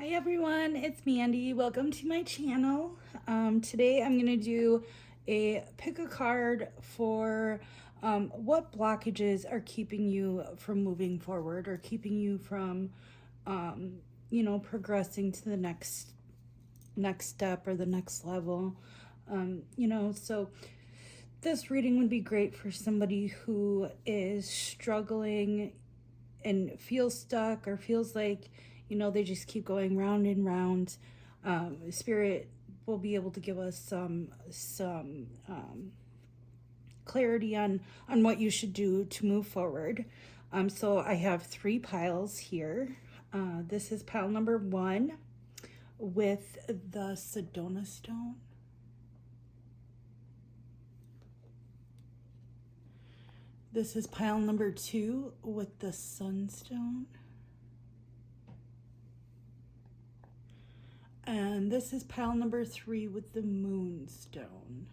Hi everyone, it's Mandy. Welcome to my channel. Today I'm going to do pick a card for what blockages are keeping you from moving forward or keeping you from, progressing to the next step or the next level. So this reading would be great for somebody who is struggling and feels stuck or feels like they just keep going round and round. Spirit will be able to give us some clarity on what you should do to move forward. So I have 3 piles here. This is pile number 1 with the Sedona stone. This is pile number 2 with the Sunstone. And this is pile number 3 with the Moonstone.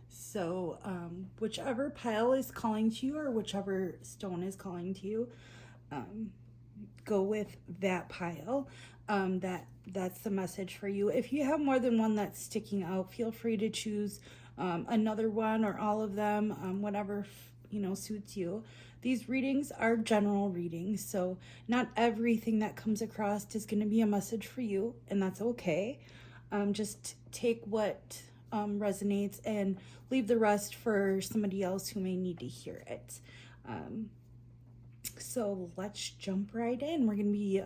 So whichever pile is calling to you or whichever stone is calling to you, go with that pile. That's the message for you. If you have more than one that's sticking out, feel free to choose another one or all of them, whatever suits you. These readings are general readings, so not everything that comes across is going to be a message for you, and that's okay. Just take what resonates and leave the rest for somebody else who may need to hear it. So let's jump right in. We're going to be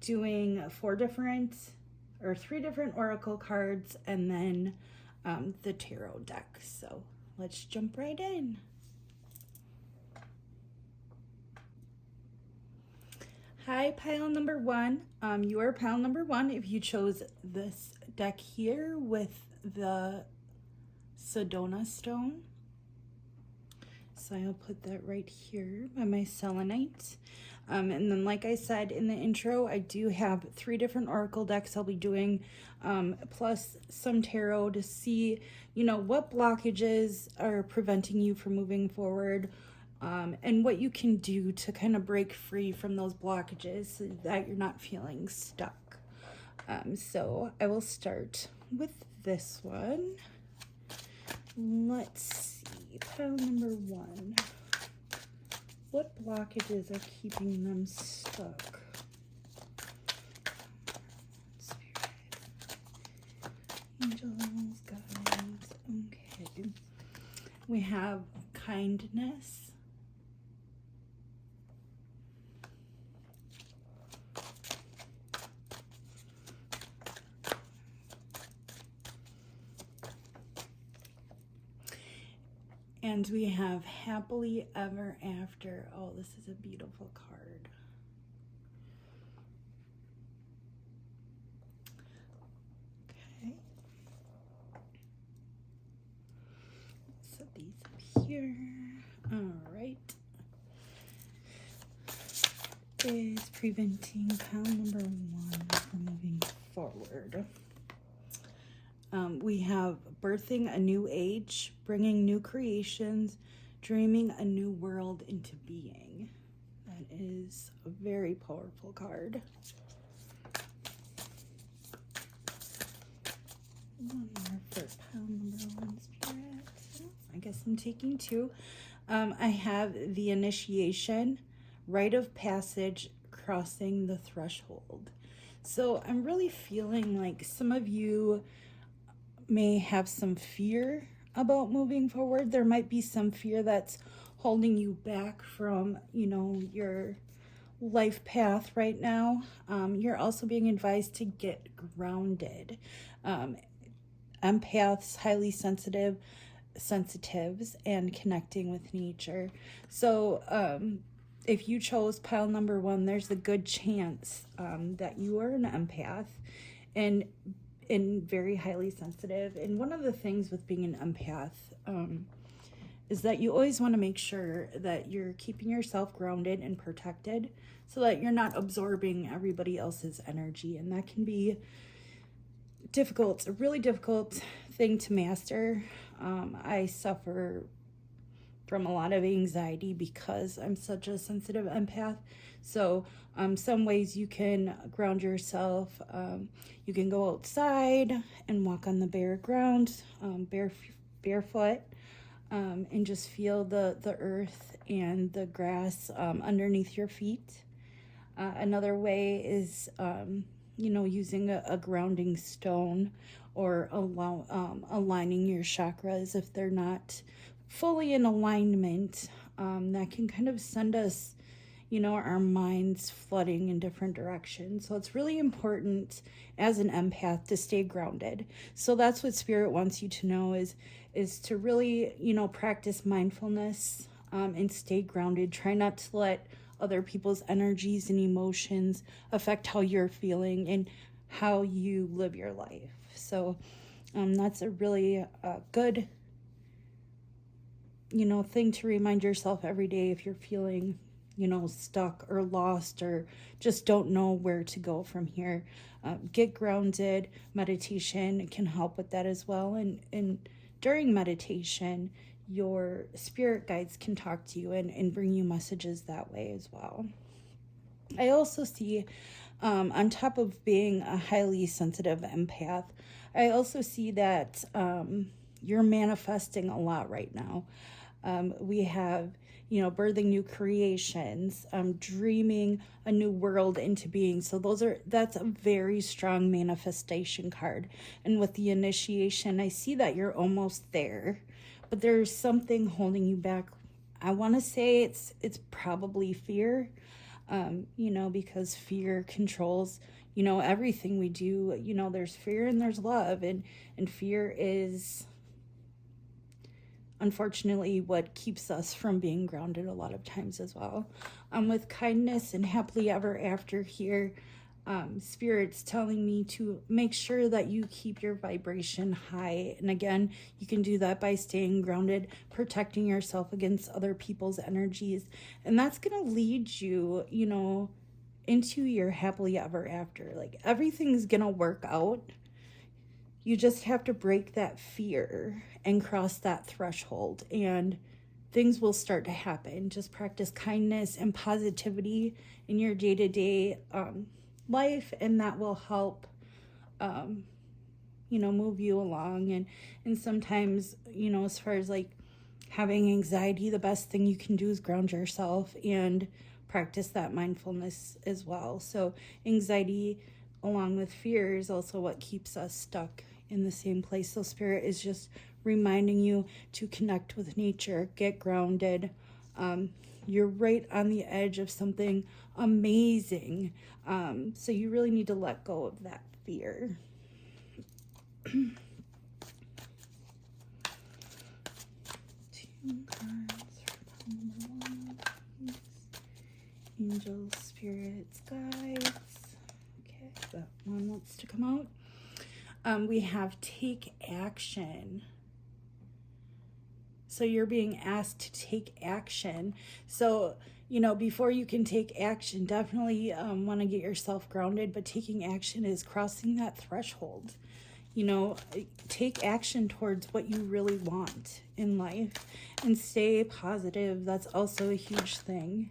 doing 3 different oracle cards and then the tarot deck. So let's jump right in. Hi, pile number 1. You are pile number 1 if you chose this deck here with the Sedona stone. So I'll put that right here by my selenite. And then, like I said in the intro, I do have 3 different oracle decks I'll be doing, plus some tarot to see, what blockages are preventing you from moving forward. And what you can do to kind of break free from those blockages so that you're not feeling stuck. So I will start with this one. Let's see, pile number 1. What blockages are keeping them stuck? Spirit, angels, guides. Okay. We have kindness. And we have happily ever after. Oh, this is a beautiful card. Okay. Set these up here. All right. Is preventing pile number 1 from moving forward. We have birthing a new age, bringing new creations, dreaming a new world into being. That is a very powerful card. One more for pile number 1, Spirit. I guess I'm taking 2. I have the initiation, rite of passage, crossing the threshold. So I'm really feeling like some of you may have some fear about moving forward. There might be some fear that's holding you back from, your life path right now. You're also being advised to get grounded. Empaths, highly sensitives, and connecting with nature. So if you chose pile number 1, there's a good chance that you are an empath and very highly sensitive. And one of the things with being an empath is that you always want to make sure that you're keeping yourself grounded and protected so that you're not absorbing everybody else's energy. And that can be difficult. It's a really difficult thing to master. I suffer from a lot of anxiety because I'm such a sensitive empath. So some ways you can ground yourself. You can go outside and walk on the bare ground, barefoot, and just feel the earth and the grass underneath your feet. Another way is, using a grounding stone, or aligning your chakras if they're not fully in alignment. That can kind of send us, our minds flooding in different directions. So it's really important as an empath to stay grounded. So that's what Spirit wants you to know is to really, practice mindfulness, and stay grounded. Try not to let other people's energies and emotions affect how you're feeling and how you live your life. So that's a really good, thing to remind yourself every day if you're feeling, stuck or lost or just don't know where to go from here. Get grounded. Meditation can help with that as well. And during meditation, your spirit guides can talk to you and bring you messages that way as well. I also see, on top of being a highly sensitive empath, I also see that you're manifesting a lot right now. We have, birthing new creations, dreaming a new world into being. So that's a very strong manifestation card. And with the initiation, I see that you're almost there, but there's something holding you back. I want to say it's probably fear, because fear controls, everything we do. There's fear and there's love, and fear is unfortunately what keeps us from being grounded a lot of times as well. With kindness and happily ever after here, Spirit's telling me to make sure that you keep your vibration high. And again, you can do that by staying grounded, protecting yourself against other people's energies. And that's going to lead you, into your happily ever after. Like, everything's going to work out. You just have to break that fear and cross that threshold, and things will start to happen. Just practice kindness and positivity in your day-to-day life, and that will help move you along. And sometimes, as far as like having anxiety, the best thing you can do is ground yourself and practice that mindfulness as well. So anxiety along with fear is also what keeps us stuck in the same place. So Spirit is just reminding you to connect with nature, get grounded. You're right on the edge of something amazing. So you really need to let go of that fear. Two cards for number one. Angels, spirits, guides. Okay, that one wants to come out. We have take action. So you're being asked to take action. So, before you can take action, definitely want to get yourself grounded. But taking action is crossing that threshold. Take action towards what you really want in life and stay positive. That's also a huge thing.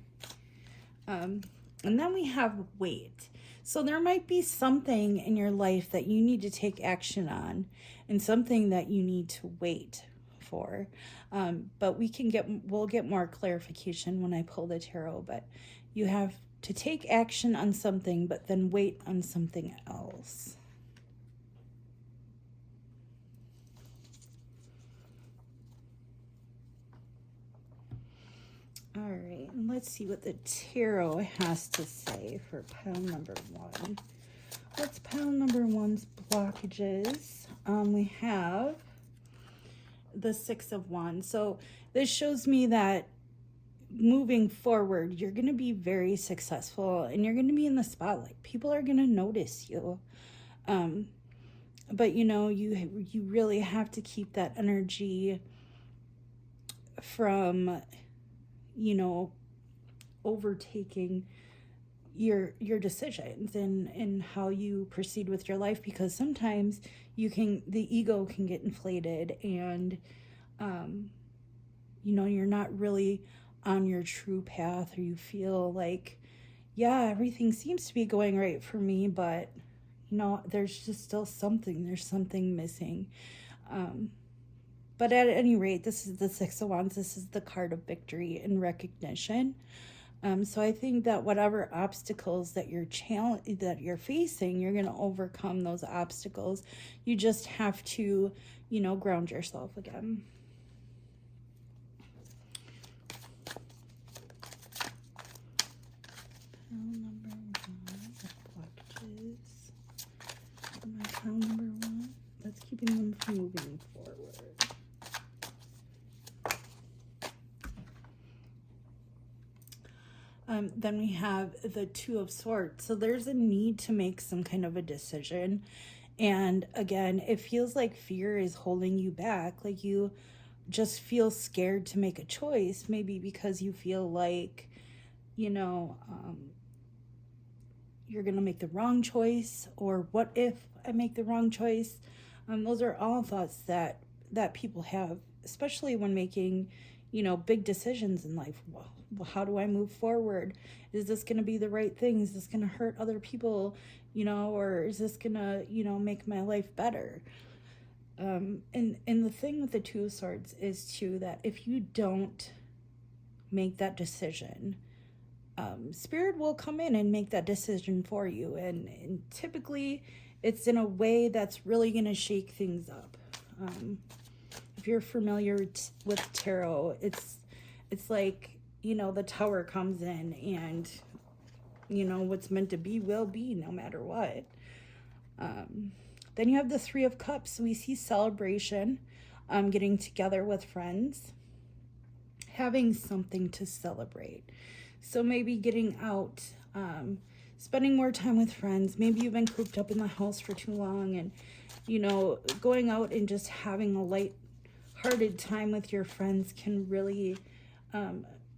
And then we have wait. So there might be something in your life that you need to take action on and something that you need to wait for. But we'll get more clarification when I pull the tarot. But you have to take action on something, but then wait on something else. All right, and let's see what the tarot has to say for pile number one. What's pile number one's blockages? We have the Six of Wands. So this shows me that moving forward, you're going to be very successful and you're going to be in the spotlight. People are going to notice you. But you really have to keep that energy from overtaking your decisions and how you proceed with your life, because sometimes the ego can get inflated and you're not really on your true path, or you feel like, yeah, everything seems to be going right for me, but there's just still there's something missing. But at any rate, this is the Six of Wands. This is the card of victory and recognition. So I think that whatever obstacles that you're facing, you're going to overcome those obstacles. You just have to, ground yourself again. Number 1, blockages. My pile number 1. That's keeping them from moving forward. Then we have the Two of Swords. So there's a need to make some kind of a decision. And again, it feels like fear is holding you back. Like you just feel scared to make a choice. Maybe because you feel like, you're going to make the wrong choice. Or what if I make the wrong choice? Those are all thoughts that people have, especially when making, big decisions in life. Well, how do I move forward? Is this going to be the right thing? Is this going to hurt other people? Or is this going to, make my life better? And the thing with the Two of Swords is too, that if you don't make that decision, Spirit will come in and make that decision for you. And typically it's in a way that's really going to shake things up. If you're familiar with tarot, it's like, the Tower comes in and, what's meant to be will be, no matter what. Then you have the Three of Cups. We see celebration, getting together with friends, having something to celebrate. So maybe getting out, spending more time with friends. Maybe you've been cooped up in the house for too long, and, going out and just having a light-hearted time with your friends can really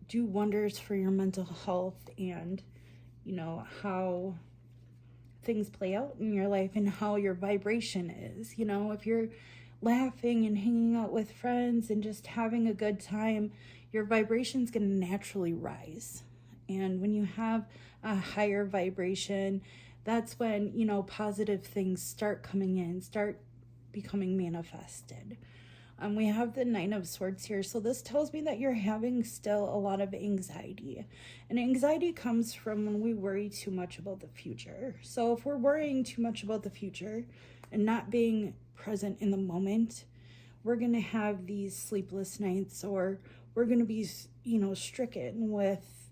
do wonders for your mental health and, how things play out in your life and how your vibration is. If you're laughing and hanging out with friends and just having a good time, your vibration's going to naturally rise. And when you have a higher vibration, that's when, positive things start coming in, start becoming manifested. We have the Nine of Swords here. So this tells me that you're having still a lot of anxiety. And anxiety comes from when we worry too much about the future. So if we're worrying too much about the future and not being present in the moment, we're going to have these sleepless nights, or we're going to be, stricken with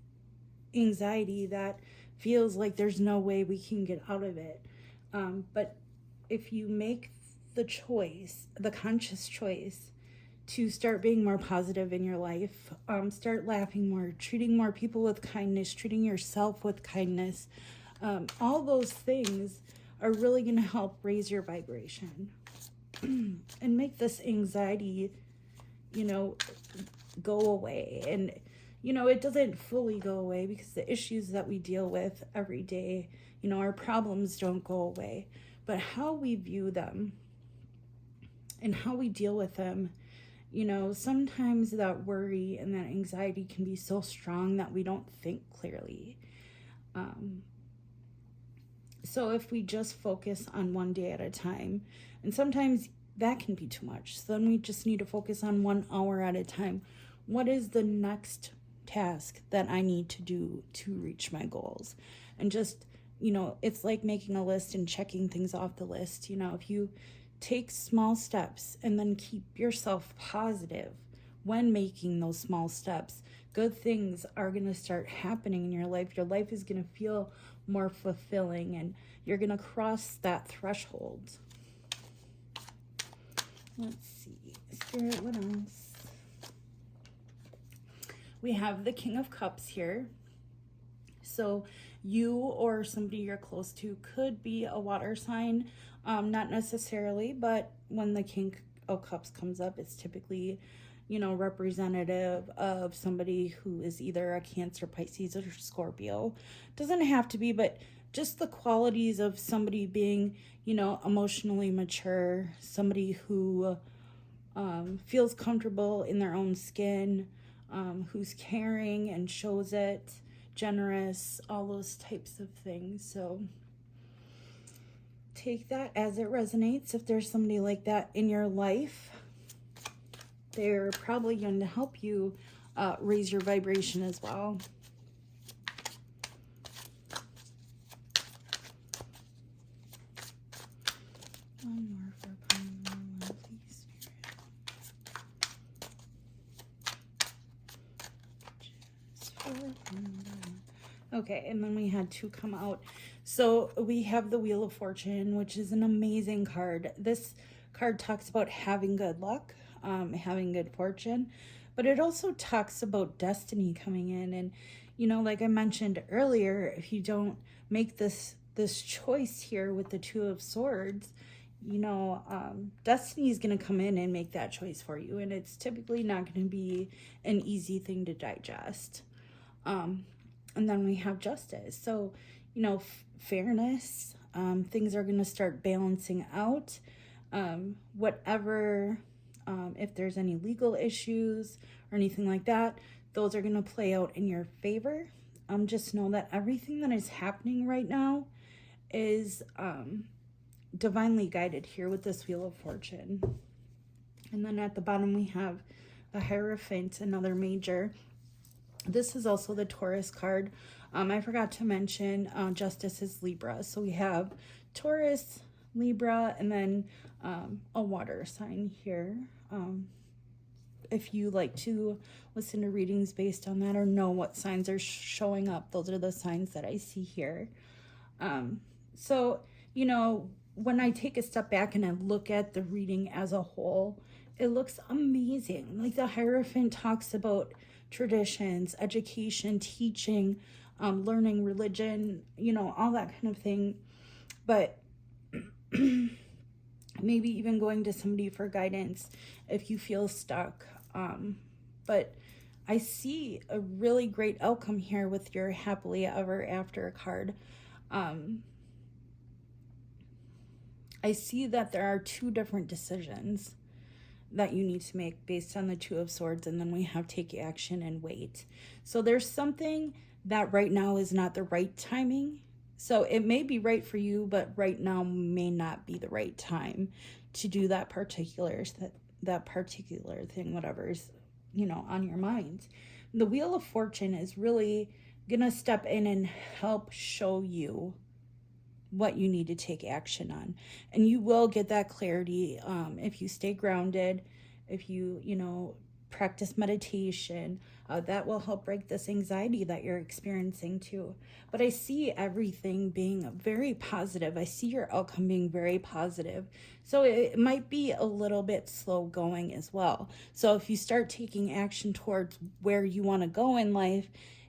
anxiety that feels like there's no way we can get out of it. But if you make the choice, the conscious choice, to start being more positive in your life, start laughing more, treating more people with kindness, treating yourself with kindness, all those things are really going to help raise your vibration and make this anxiety, go away. And, it doesn't fully go away, because the issues that we deal with every day, our problems don't go away. But how we view them and how we deal with them, sometimes that worry and that anxiety can be so strong that we don't think clearly. So if we just focus on one day at a time, and sometimes that can be too much, so then we just need to focus on 1 hour at a time. What is the next task that I need to do to reach my goals? And just, it's like making a list and checking things off the list. If you take small steps and then keep yourself positive when making those small steps, good things are going to start happening in your life. Your life is going to feel more fulfilling, and you're going to cross that threshold. Let's see. Spirit, what else? We have the King of Cups here. So you or somebody you're close to could be a water sign. Not necessarily, but when the King of Cups comes up, it's typically, representative of somebody who is either a Cancer, Pisces, or Scorpio. Doesn't have to be, but just the qualities of somebody being, emotionally mature, somebody who feels comfortable in their own skin, who's caring and shows it, generous, all those types of things. So take that as it resonates. If there's somebody like that in your life, they're probably going to help you raise your vibration as well. One more for pile number 1, please, Spirit. Okay, and then we had 2 come out. So we have the Wheel of Fortune, which is an amazing card. This card talks about having good luck, having good fortune, but it also talks about destiny coming in. And, you know, like I mentioned earlier, if you don't make this choice here with the 2 of Swords, you know, destiny is going to come in and make that choice for you. And it's typically not going to be an easy thing to digest. And then we have Justice. So, you know, fairness, things are going to start balancing out. Whatever, if there's any legal issues or anything like that, those are going to play out in your favor. Just know that everything that is happening right now is divinely guided here with this Wheel of Fortune. And then at the bottom we have the Hierophant, another major. This is also the Taurus card. I forgot to mention Justice is Libra. So we have Taurus, Libra, and then a water sign here. If you like to listen to readings based on that or know what signs are showing up, those are the signs that I see here. So, you know, when I take a step back and I look at the reading as a whole, it looks amazing. Like the Hierophant talks about traditions, education, teaching, learning religion, you know, all that kind of thing. But maybe even going to somebody for guidance if you feel stuck. But I see a really great outcome here with your happily ever after card. I see that there are 2 different decisions that you need to make based on the 2 of Swords, and then we have take action and wait. So there's something that right now is not the right timing. So it may be right for you, but right now may not be the right time to do that particular thing, whatever's, you know, on your mind. The Wheel of Fortune is really gonna step in and help show you what you need to take action on, and you will get that clarity if you stay grounded, if you know, practice meditation. That will help break this anxiety that you're experiencing too. But I see everything being very positive. I see your outcome being very positive. So it might be a little bit slow going as well. So if you start taking action towards where you want to go in life,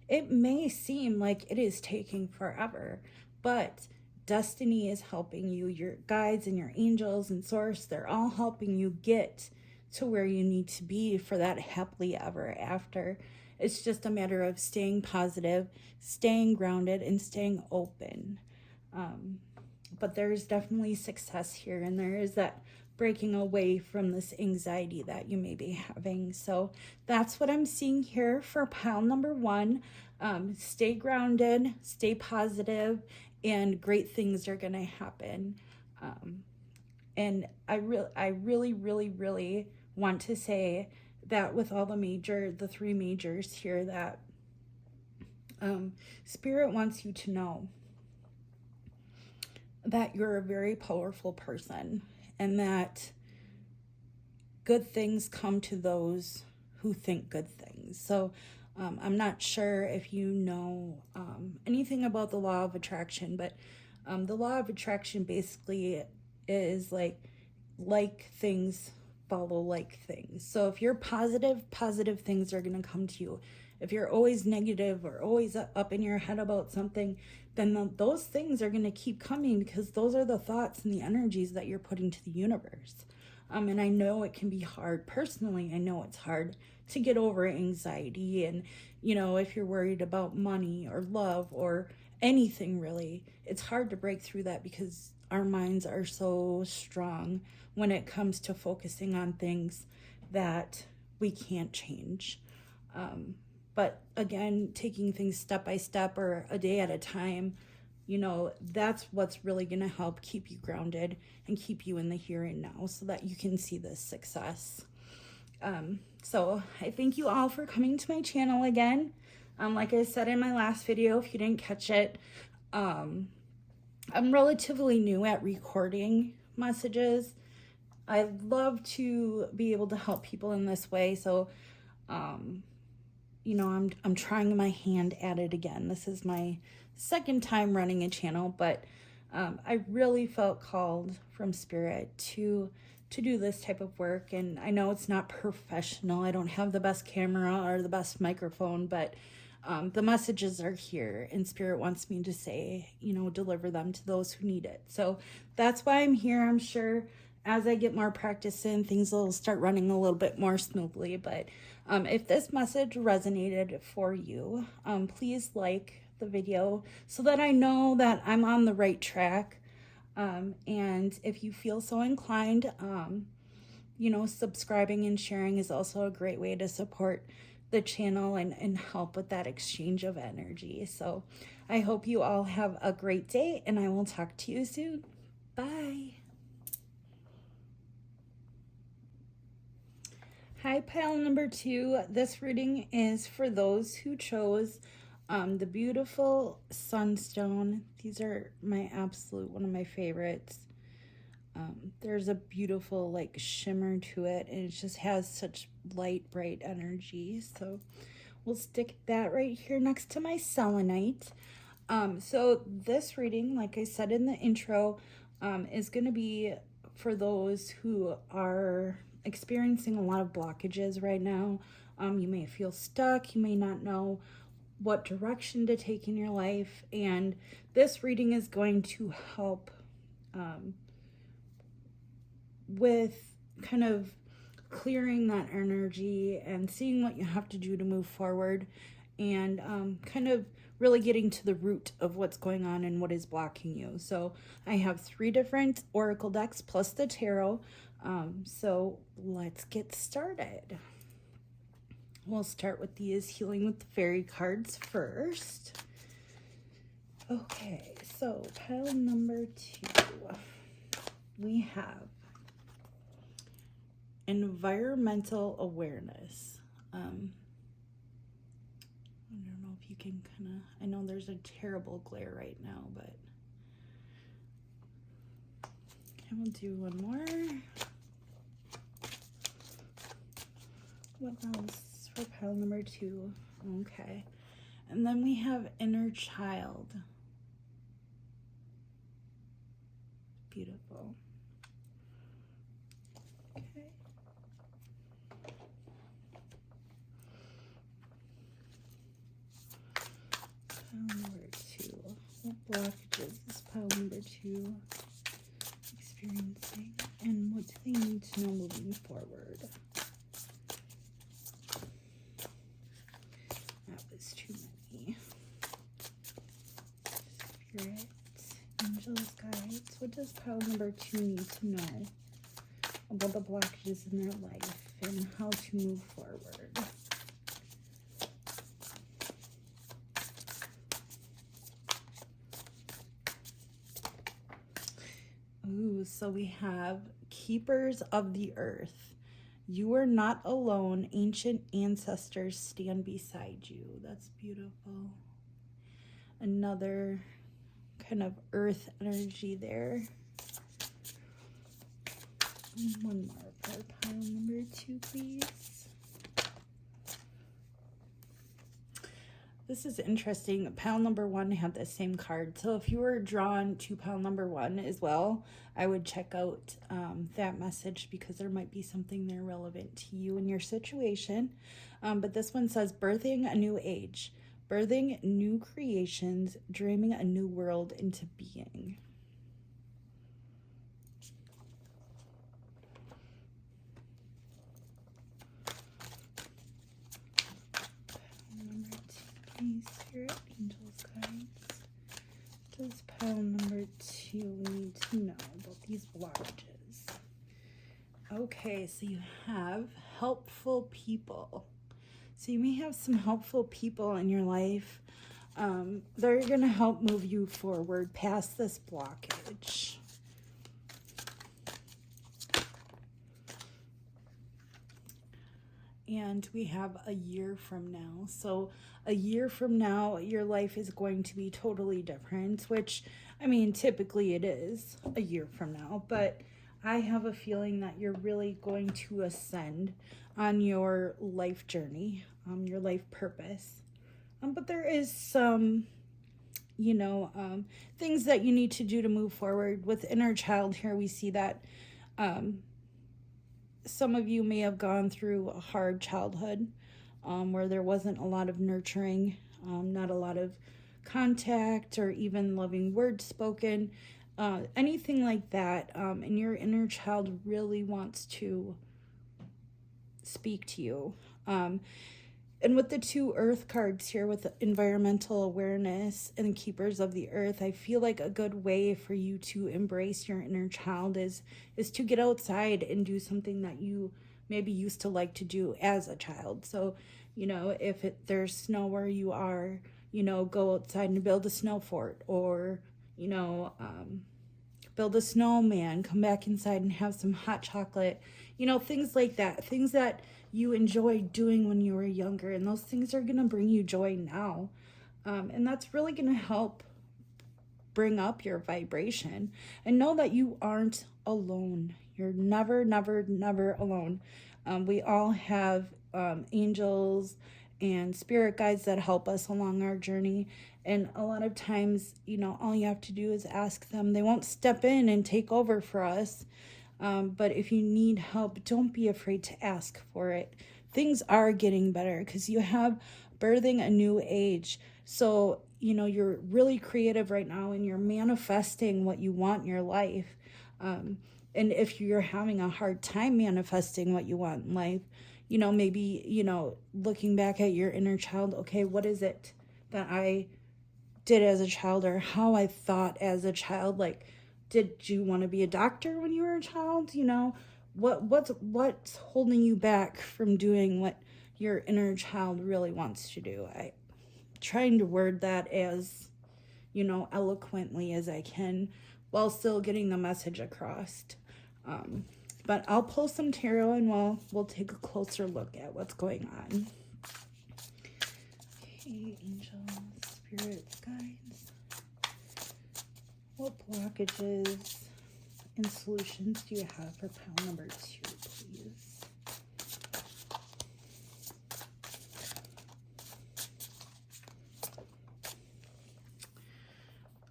it may seem like it is taking forever, but destiny is helping you. Your guides and your angels and source, they're all helping you get to where you need to be for that happily ever after. It's just a matter of staying positive, staying grounded, and staying open. But there's definitely success here, and there is that breaking away from this anxiety that you may be having. So that's what I'm seeing here for pile number 1. Stay grounded, stay positive, and great things are going to happen. And I really want to say that with all the 3 majors here, that Spirit wants you to know that you're a very powerful person, and that good things come to those who think good things. So I'm not sure if you know anything about the law of attraction, but the law of attraction basically is like things follow like things. So if you're positive things are going to come to you. If you're always negative or always up in your head about something, then those things are going to keep coming, because those are the thoughts and the energies that you're putting to the universe. And I know it can be hard. Personally, I know it's hard to get over anxiety. And, you know, if you're worried about money or love or anything really, it's hard to break through that, because our minds are so strong when it comes to focusing on things that we can't change. But again, taking things step by step or a day at a time, you know, that's what's really going to help keep you grounded and keep you in the here and now so that you can see this success. So I thank you all for coming to my channel again. Like I said in my last video, if you didn't catch it, I'm relatively new at recording messages. I love to be able to help people in this way. So, you know, I'm trying my hand at it again. This is my second time running a channel, but I really felt called from Spirit to do this type of work. And I know it's not professional. I don't have the best camera or the best microphone, but the messages are here and Spirit wants me to say, you know, deliver them to those who need it. So that's why I'm here. I'm sure as I get more practice in, things will start running a little bit more smoothly. But if this message resonated for you, please like the video so that I know that I'm on the right track. And if you feel so inclined, you know, subscribing and sharing is also a great way to support the channel and help with that exchange of energy. So I hope you all have a great day and I will talk to you soon. Bye. Hi, pile number 2. This reading is for those who chose the beautiful sunstone. These are my absolute, one of my favorites. There's a beautiful like shimmer to it and it just has such light, bright energy. So we'll stick that right here next to my selenite. So this reading, like I said in the intro, is going to be for those who are experiencing a lot of blockages right now. You may feel stuck. You may not know what direction to take in your life, and this reading is going to help with kind of clearing that energy and seeing what you have to do to move forward, and kind of really getting to the root of what's going on and what is blocking you. So I have 3 different oracle decks plus the tarot. So let's get started. We'll start with these Healing with the Fairy cards first. Okay, so pile number 2, we have environmental awareness. I don't know if you can kind of, I know there's a terrible glare right now, but I will do one more. What else? For pile number 2. Okay. And then we have inner child. Beautiful. Okay. Pile number 2. What blockages is pile number 2 experiencing? And what do they need to know moving forward? Too many. Spirit, angels, guides. What does pile number 2 need to know about the blockages in their life and how to move forward? Ooh, so we have keepers of the earth. You are not alone. Ancient ancestors stand beside you. That's beautiful. Another kind of earth energy there. One more for pile number 2, please. This is interesting. Pile number 1 had the same card. So if you were drawn to pile number 1 as well, I would check out that message because there might be something there relevant to you and your situation. But this one says, birthing a new age, birthing new creations, dreaming a new world into being. Spirit, angels, guides. What does pile number 2 need to Okay, so you have helpful people. So you may have some helpful people in your life. They're going to help move you forward past this blockage. And we have a year from now. So a year from now, your life is going to be totally different, which, I mean, typically it is a year from now. But I have a feeling that you're really going to ascend on your life journey, your life purpose. But there is some, things that you need to do to move forward. With inner child here, we see that some of you may have gone through a hard childhood where there wasn't a lot of nurturing, not a lot of contact or even loving words spoken, anything like that. And your inner child really wants to speak to you. And with the 2 earth cards here with environmental awareness and keepers of the earth, I feel like a good way for you to embrace your inner child is to get outside and do something that you maybe used to like to do as a child. So, if there's snow where you are, go outside and build a snow fort, or, build a snowman, come back inside and have some hot chocolate, things like that, things that you enjoyed doing when you were younger, and those things are going to bring you joy now. And that's really going to help bring up your vibration. And know that you aren't alone. You're never, never, never alone. We all have angels and spirit guides that help us along our journey. And a lot of times, all you have to do is ask them. They won't step in and take over for us. But if you need help, don't be afraid to ask for it. Things are getting better because you have birthing a new age. So, you're really creative right now and you're manifesting what you want in your life. And if you're having a hard time manifesting what you want in life, maybe, looking back at your inner child, okay, what is it that I did as a child, or how I thought as a child? Like, did you want to be a doctor when you were a child? What's holding you back from doing what your inner child really wants to do? I'm trying to word that as, eloquently as I can while still getting the message across. But I'll pull some tarot and we'll take a closer look at what's going on. Okay, angels, spirits, guides. What blockages and solutions do you have for pile number 2, please?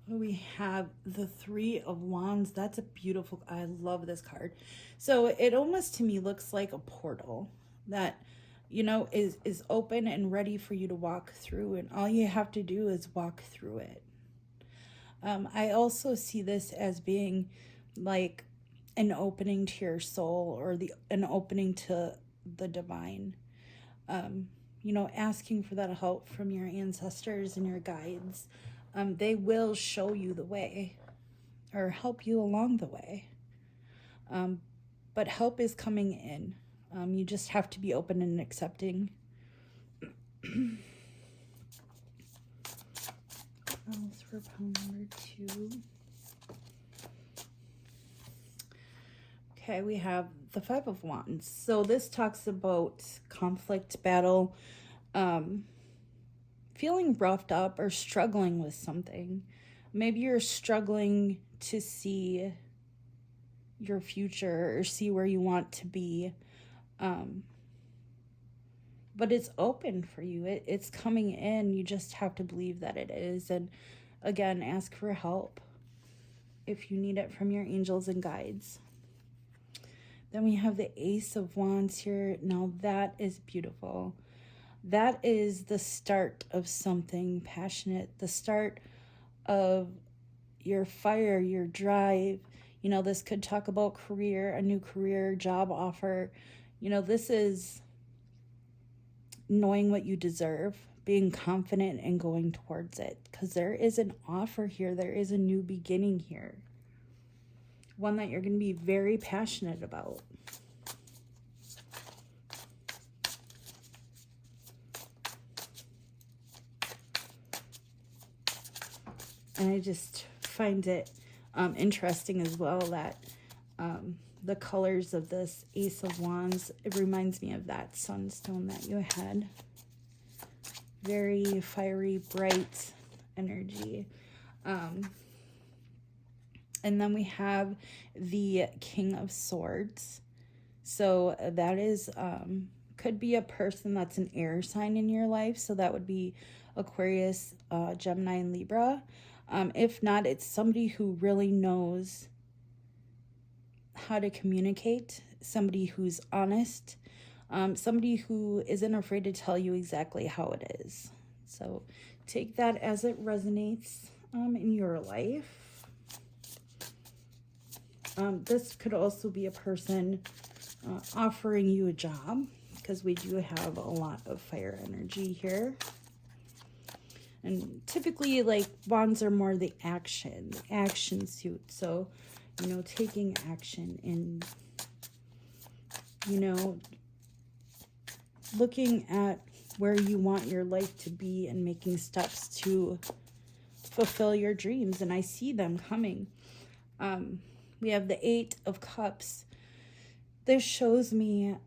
We have the 3 of Wands. That's a beautiful, I love this card. So it almost to me looks like a portal that, is open and ready for you to walk through. And all you have to do is walk through it. I also see this as being like an opening to your soul, or an opening to the divine. Asking for that help from your ancestors and your guides. They will show you the way or help you along the way. But help is coming in. You just have to be open and accepting. Else for pile number 2. Okay, we have the 5 of Wands. So this talks about conflict, battle, feeling roughed up or struggling with something. Maybe you're struggling to see your future or see where you want to be. But it's open for you. It's coming in. You just have to believe that it is. And again, ask for help if you need it from your angels and guides. Then we have the Ace of Wands here. Now that is beautiful. That is the start of something passionate, the start of your fire, your drive. This could talk about career, a new career, job offer. This is knowing what you deserve, being confident and going towards it, because there is an offer here. There is a new beginning here. One that you're going to be very passionate about. And I just find it interesting as well that the colors of this Ace of Wands, it reminds me of that sunstone that you had. Very fiery, bright energy. And then we have the King of Swords. So that is, could be a person that's an air sign in your life. So that would be Aquarius, Gemini, and Libra. If not, it's somebody who really knows how to communicate, somebody who's honest, somebody who isn't afraid to tell you exactly how it is. So take that as it resonates in your life. This could also be a person offering you a job, because we do have a lot of fire energy here. And typically, like, wands are more the action suit. So, you know, taking action and, you know, looking at where you want your life to be and making steps to fulfill your dreams. And I see them coming. We have the Eight of Cups. This shows me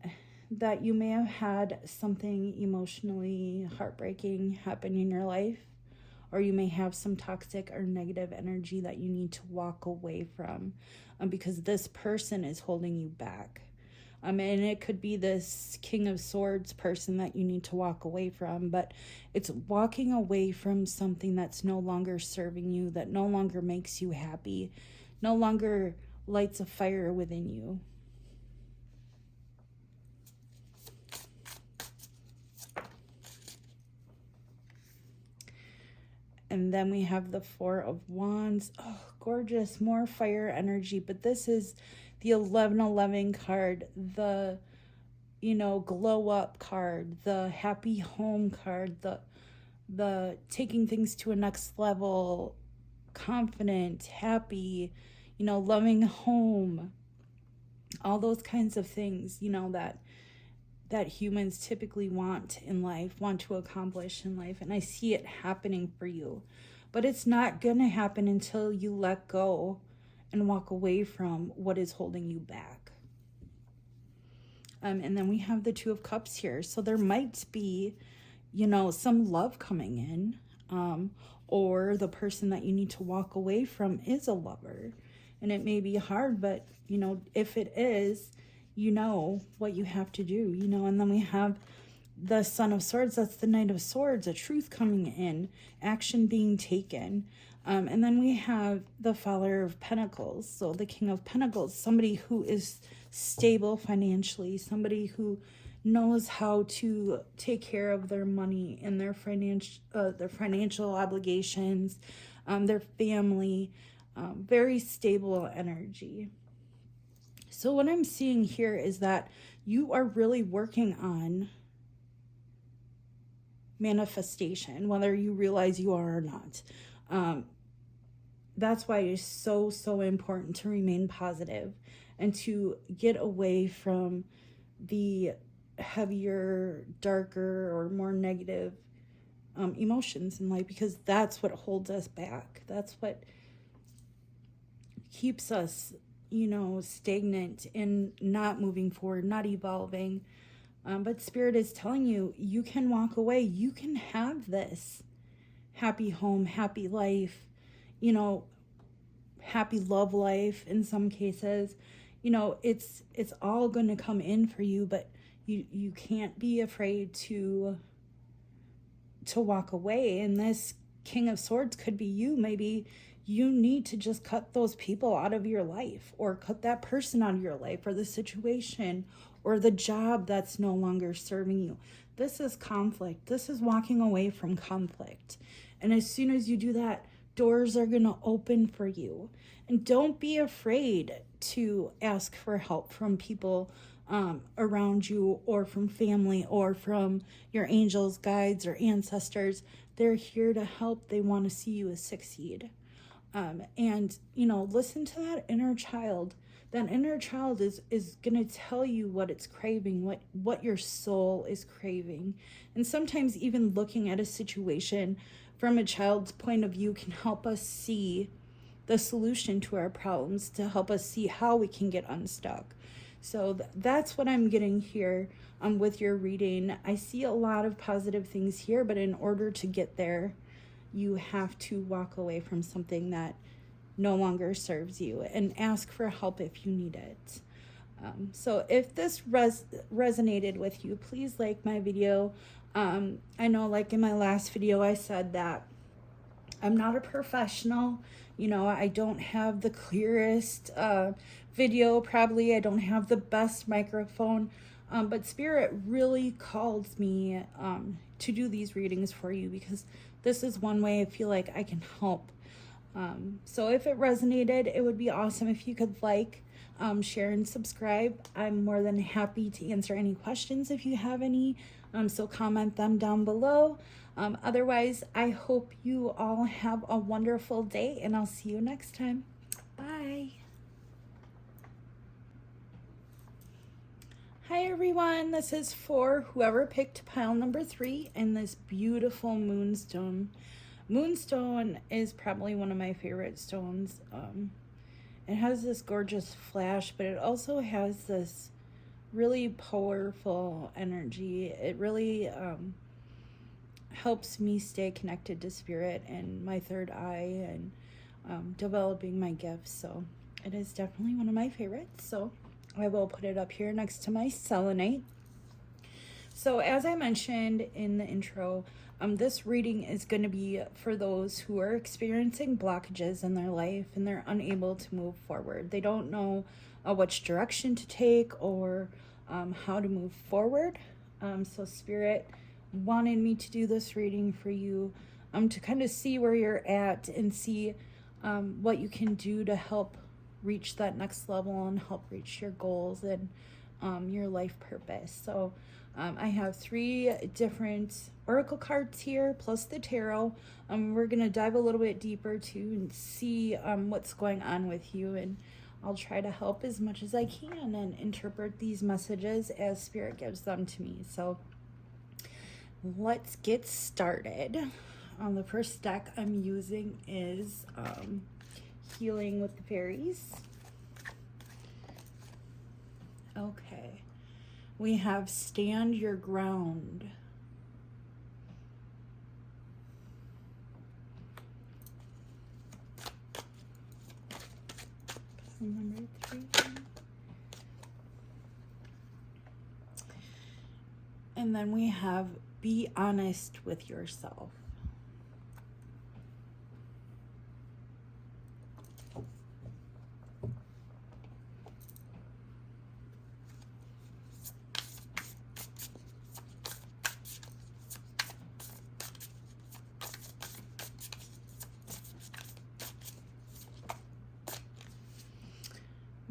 that you may have had something emotionally heartbreaking happen in your life, or you may have some toxic or negative energy that you need to walk away from, because this person is holding you back. And it could be this King of Swords person that you need to walk away from, but it's walking away from something that's no longer serving you, that no longer makes you happy, no longer lights a fire within you. And then we have the Four of Wands. Oh, gorgeous. More fire energy. But this is the 1111 card, the, you know, glow up card, the happy home card, the taking things to a next level, confident, happy, you know, loving home. All those kinds of things, you know, that humans typically want in life, want to accomplish in life. And I see it happening for you. But it's not going to happen until you let go and walk away from what is holding you back. And then we have the Two of Cups here. So there might be, you know, some love coming in, or the person that you need to walk away from is a lover. And it may be hard, but, you know, if it is, you know what you have to do, you know. And then we have the Son of Swords. That's the Knight of Swords, a truth coming in, action being taken. And then we have the Father of Pentacles, so the King of Pentacles, somebody who is stable financially, somebody who knows how to take care of their money and their financial obligations, their family, very stable energy. So what I'm seeing here is that you are really working on manifestation, whether you realize you are or not. That's why it's so, so important to remain positive and to get away from the heavier, darker, or more negative emotions in life, because that's what holds us back. That's what keeps us, you know, stagnant and not moving forward, not evolving. But Spirit is telling you, you can walk away. You can have this happy home, happy life, you know, happy love life in some cases. You know, it's all going to come in for you, but you can't be afraid to walk away. And this King of Swords could be you. Maybe you need to just cut those people out of your life, or cut that person out of your life, or the situation, or the job that's no longer serving you. This is conflict. This is walking away from conflict. And as soon as you do that, doors are going to open for you. And don't be afraid to ask for help from people around you, or from family, or from your angels, guides, or ancestors. They're here to help. They want to see you succeed. And, you know, listen to that inner child. that inner child is going to tell you what it's craving, what your soul is craving. And sometimes even looking at a situation from a child's point of view can help us see the solution to our problems, to help us see how we can get unstuck. So that's what I'm getting here with your reading. I see a lot of positive things here, but in order to get there, you have to walk away from something that no longer serves you and ask for help if you need it. So if this resonated with you, please like my video. I know, like in my last video, I said that I'm not a professional. You know, I don't have the clearest video, probably. I don't have the best microphone. But Spirit really called me to do these readings for you, because this is one way I feel like I can help. So if it resonated, it would be awesome if you could like, share, and subscribe. I'm more than happy to answer any questions if you have any. So comment them down below. Otherwise, I hope you all have a wonderful day, and I'll see you next time. Bye. Hi everyone, this is for whoever picked pile number 3 in this beautiful moonstone. Moonstone is probably one of my favorite stones. It has this gorgeous flash, but it also has this really powerful energy. It really helps me stay connected to Spirit and my third eye, and developing my gifts. So it is definitely one of my favorites. So I will put it up here next to my selenite. So as I mentioned in the intro, this reading is going to be for those who are experiencing blockages in their life and they're unable to move forward. They don't know which direction to take or how to move forward. So Spirit wanted me to do this reading for you to kind of see where you're at and see what you can do to help reach that next level and help reach your goals and your life purpose. So I have 3 different oracle cards here plus the tarot. We're going to dive a little bit deeper too and see what's going on with you, and I'll try to help as much as I can and interpret these messages as Spirit gives them to me. So let's get started. The first deck I'm using is Healing with the Fairies. Okay, we have Stand Your Ground. Number 3. And then we have Be Honest with Yourself.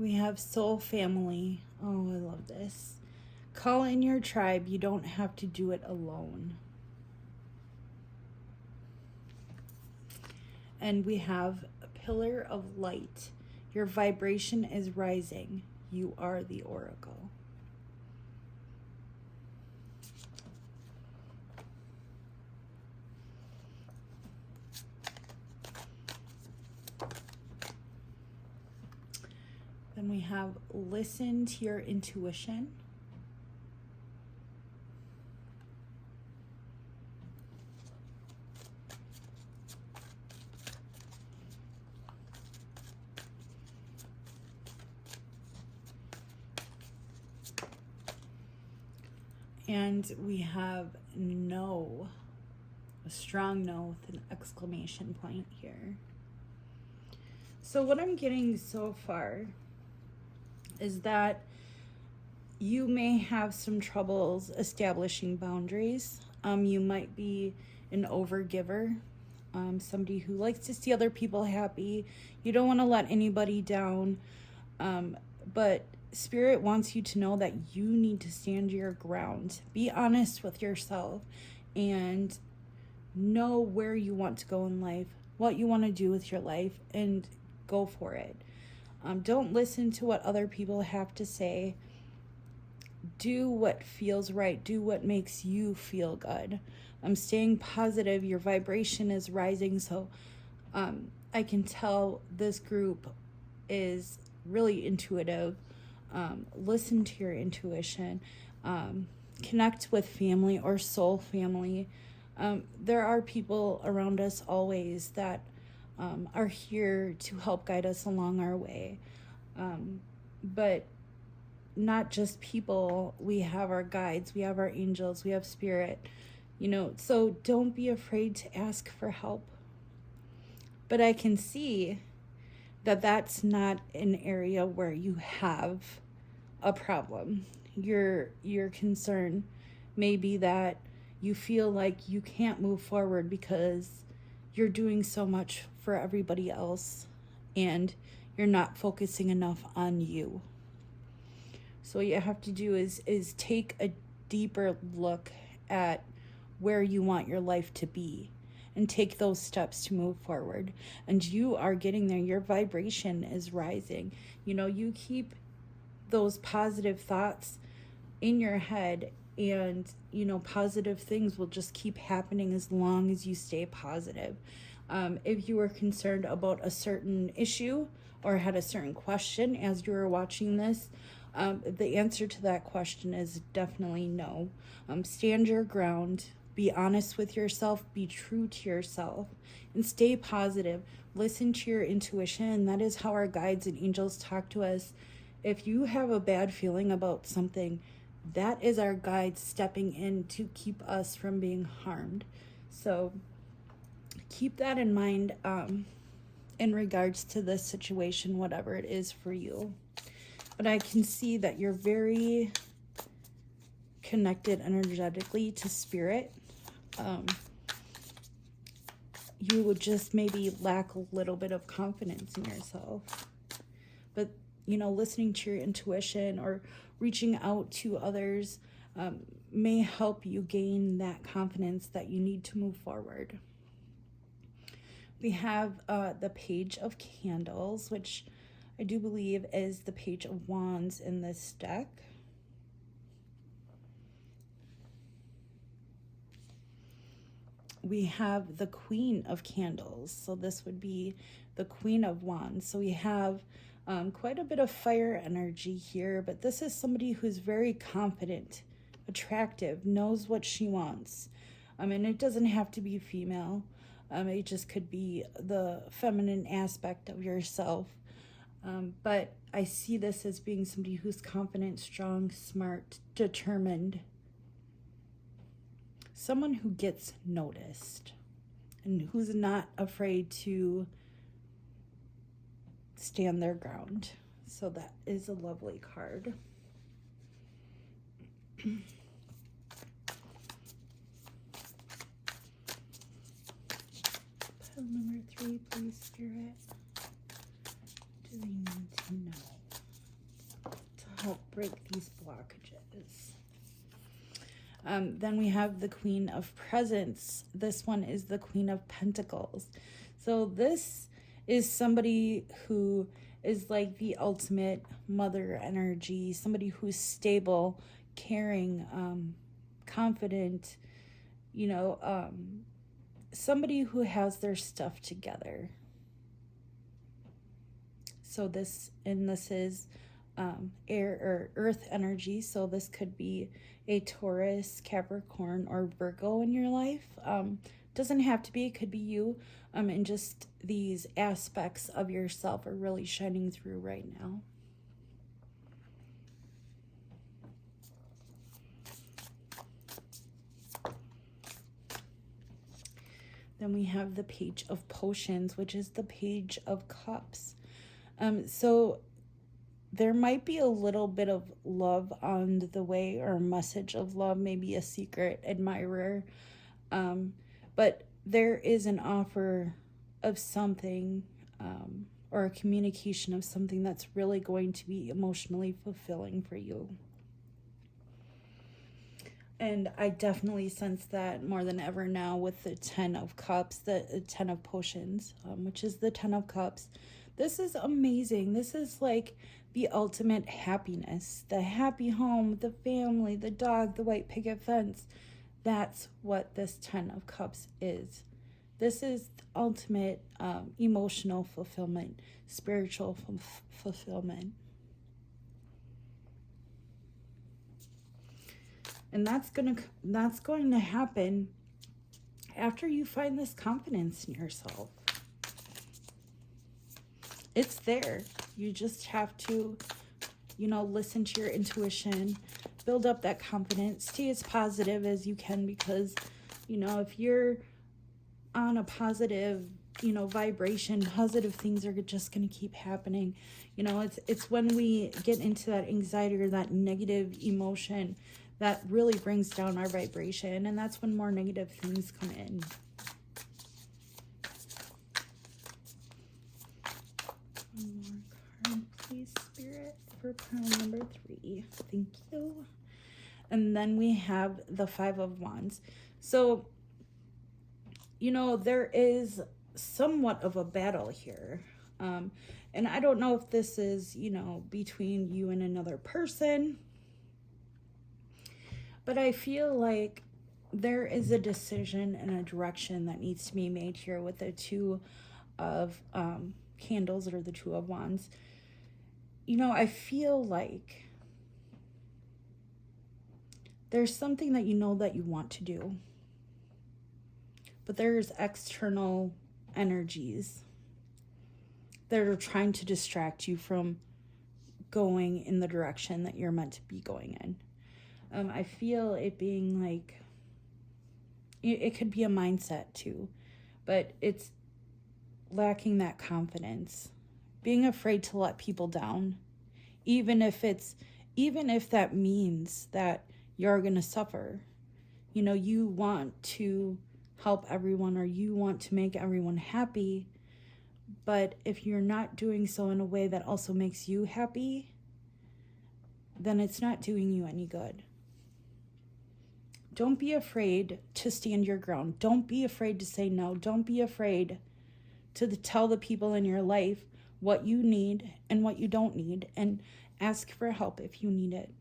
We have Soul Family. Oh, I love this. Call in your tribe. You don't have to do it alone. And we have a Pillar of Light. Your vibration is rising. You are the oracle. Then we have Listen to Your Intuition. And we have No, a strong no with an exclamation point here. So what I'm getting so far is that you may have some troubles establishing boundaries. You might be an overgiver, somebody who likes to see other people happy. You don't want to let anybody down, but Spirit wants you to know that you need to stand your ground. Be honest with yourself and know where you want to go in life, what you want to do with your life, and go for it. Don't listen to what other people have to say. Do what feels right. Do what makes you feel good. Staying positive. Your vibration is rising. So I can tell this group is really intuitive. Listen to your intuition. Connect with family or soul family. There are people around us always that are here to help guide us along our way. But not just people. We have our guides, we have our angels, we have spirit, so don't be afraid to ask for help. But I can see that that's not an area where you have a problem. Your concern may be that you feel like you can't move forward because you're doing so much for everybody else and you're not focusing enough on you. So what you have to do is take a deeper look at where you want your life to be and take those steps to move forward. And you are getting there. Your vibration is rising. You keep those positive thoughts in your head, and positive things will just keep happening as long as you stay positive. If you were concerned about a certain issue or had a certain question as you were watching this, the answer to that question is definitely no. Stand your ground. Be honest with yourself. Be true to yourself. And stay positive. Listen to your intuition. And that is how our guides and angels talk to us. If you have a bad feeling about something, that is our guides stepping in to keep us from being harmed. So keep that in mind in regards to this situation, whatever it is for you. But I can see that you're very connected energetically to spirit. You would just maybe lack a little bit of confidence in yourself. But, listening to your intuition or reaching out to others may help you gain that confidence that you need to move forward. We have the Page of Candles, which I do believe is the Page of Wands in this deck. We have the Queen of Candles. So this would be the Queen of Wands. So we have quite a bit of fire energy here, but this is somebody who's very confident, attractive, knows what she wants. And it doesn't have to be female. It just could be the feminine aspect of yourself. But I see this as being somebody who's confident, strong, smart, determined. Someone who gets noticed and who's not afraid to stand their ground. So that is a lovely card. Pile number 3, please, Spirit. Do they need to know to help break these blockages? Then we have the Queen of Presents. This one is the Queen of Pentacles. So this is somebody who is like the ultimate mother energy, somebody who's stable, caring, confident, somebody who has their stuff together. So this is air or earth energy. So this could be a Taurus, Capricorn, or Virgo in your life. Doesn't have to be, it could be you. And just these aspects of yourself are really shining through right now. Then we have the Page of Potions, which is the Page of Cups. So there might be a little bit of love on the way, or a message of love, maybe a secret admirer. But there is an offer of something, or a communication of something that's really going to be emotionally fulfilling for you. And I definitely sense that more than ever now with the 10 of Cups, the 10 of Potions, which is the 10 of Cups. This is amazing. This is like the ultimate happiness. The happy home, the family, the dog, the white picket fence. That's what this 10 of Cups is. This is the ultimate emotional fulfillment, spiritual fulfillment. And that's going to happen after you find this confidence in yourself. It's there. You just have to, listen to your intuition, build up that confidence, stay as positive as you can, because, if you're on a positive, vibration, positive things are just going to keep happening. It's when we get into that anxiety or that negative emotion that really brings down our vibration, and that's when more negative things come in. One more card, please, Spirit, for pile number 3. Thank you. And then we have the 5 of Wands. So, there is somewhat of a battle here. And I don't know if this is, between you and another person. But I feel like there is a decision and a direction that needs to be made here with the 2 of candles, or the 2 of Wands. I feel like there's something that that you want to do. But there's external energies that are trying to distract you from going in the direction that you're meant to be going in. I feel it being like, it could be a mindset too, but it's lacking that confidence, being afraid to let people down, even if that means that you're going to suffer. You want to help everyone, or you want to make everyone happy, but if you're not doing so in a way that also makes you happy, then it's not doing you any good. Don't be afraid to stand your ground. Don't be afraid to say no. Don't be afraid to tell the people in your life what you need and what you don't need, and ask for help if you need it.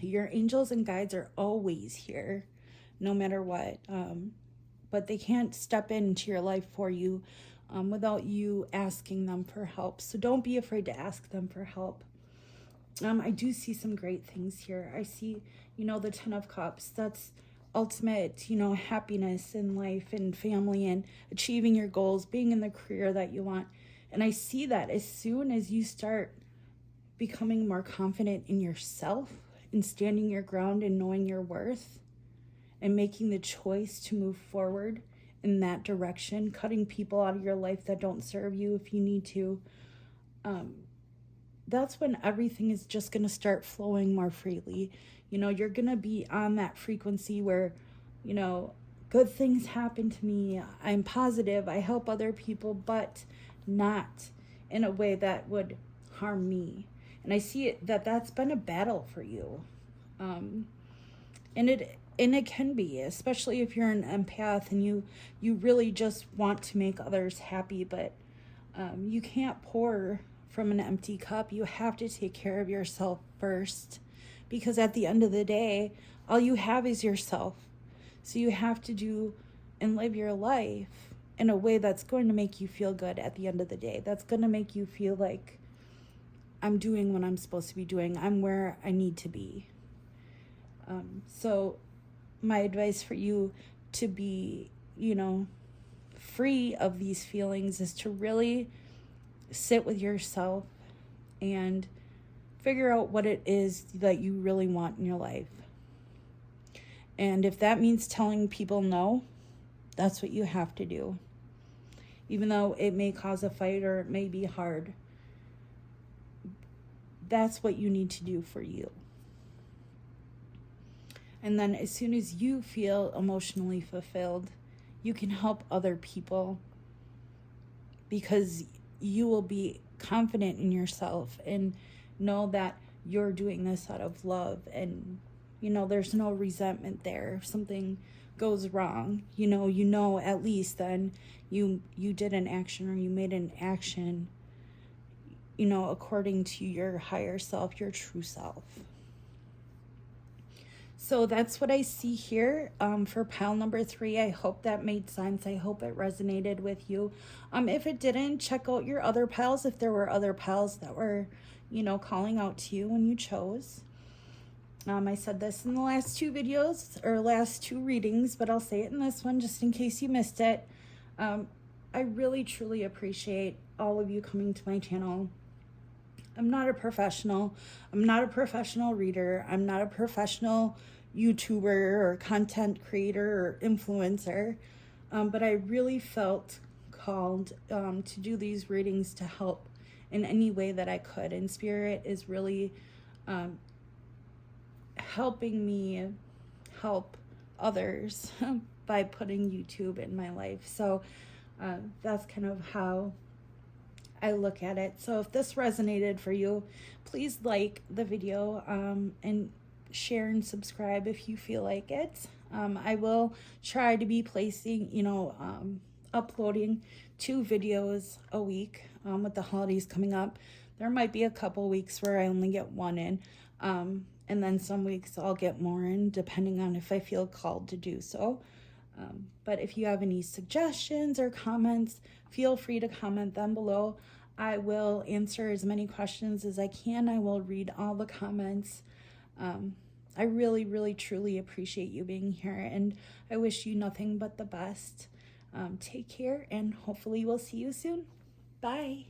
Your angels and guides are always here, no matter what. But they can't step into your life for you without you asking them for help. So don't be afraid to ask them for help. I do see some great things here. I see, the 10 of Cups. That's ultimate, happiness in life and family and achieving your goals, being in the career that you want. And I see that as soon as you start becoming more confident in yourself and standing your ground and knowing your worth and making the choice to move forward in that direction, cutting people out of your life that don't serve you if you need to, that's when everything is just going to start flowing more freely. You're going to be on that frequency where, good things happen to me. I'm positive. I help other people, but not in a way that would harm me. And I see it that's been a battle for you. And it can be, especially if you're an empath and you really just want to make others happy, but you can't pour from an empty cup. You have to take care of yourself first, because at the end of the day, all you have is yourself. So you have to do and live your life in a way that's going to make you feel good at the end of the day. That's going to make you feel like, I'm doing what I'm supposed to be doing. I'm where I need to be. So my advice for you to be, free of these feelings is to really sit with yourself and figure out what it is that you really want in your life. And if that means telling people no, that's what you have to do. Even though it may cause a fight or it may be hard, that's what you need to do for you. And then as soon as you feel emotionally fulfilled, you can help other people, because you will be confident in yourself and know that you're doing this out of love, and there's no resentment there. If something goes wrong, at least then you did an action, or you made an action you know, according to your higher self, your true self. So that's what I see here for pile number 3. I hope that made sense. I hope it resonated with you. If it didn't, check out your other piles if there were other piles that were, you know, calling out to you when you chose. I said this in the last 2 videos, or last 2 readings, but I'll say it in this one just in case you missed it. I really, truly appreciate all of you coming to my channel. I'm not a professional. I'm not a professional reader. I'm not a professional YouTuber or content creator or influencer. But I really felt called to do these readings to help in any way that I could. And Spirit is really helping me help others by putting YouTube in my life. So that's kind of how I look at it. So if this resonated for you, please like the video and share and subscribe if you feel like it. I will try to be placing, you know, uploading 2 videos a week with the holidays coming up. There might be a couple weeks where I only get 1 in, and then some weeks I'll get more in depending on if I feel called to do so. But if you have any suggestions or comments, feel free to comment them below. I will answer as many questions as I can. I will read all the comments. I really, really, truly appreciate you being here, and I wish you nothing but the best. Take care, and hopefully we'll see you soon. Bye.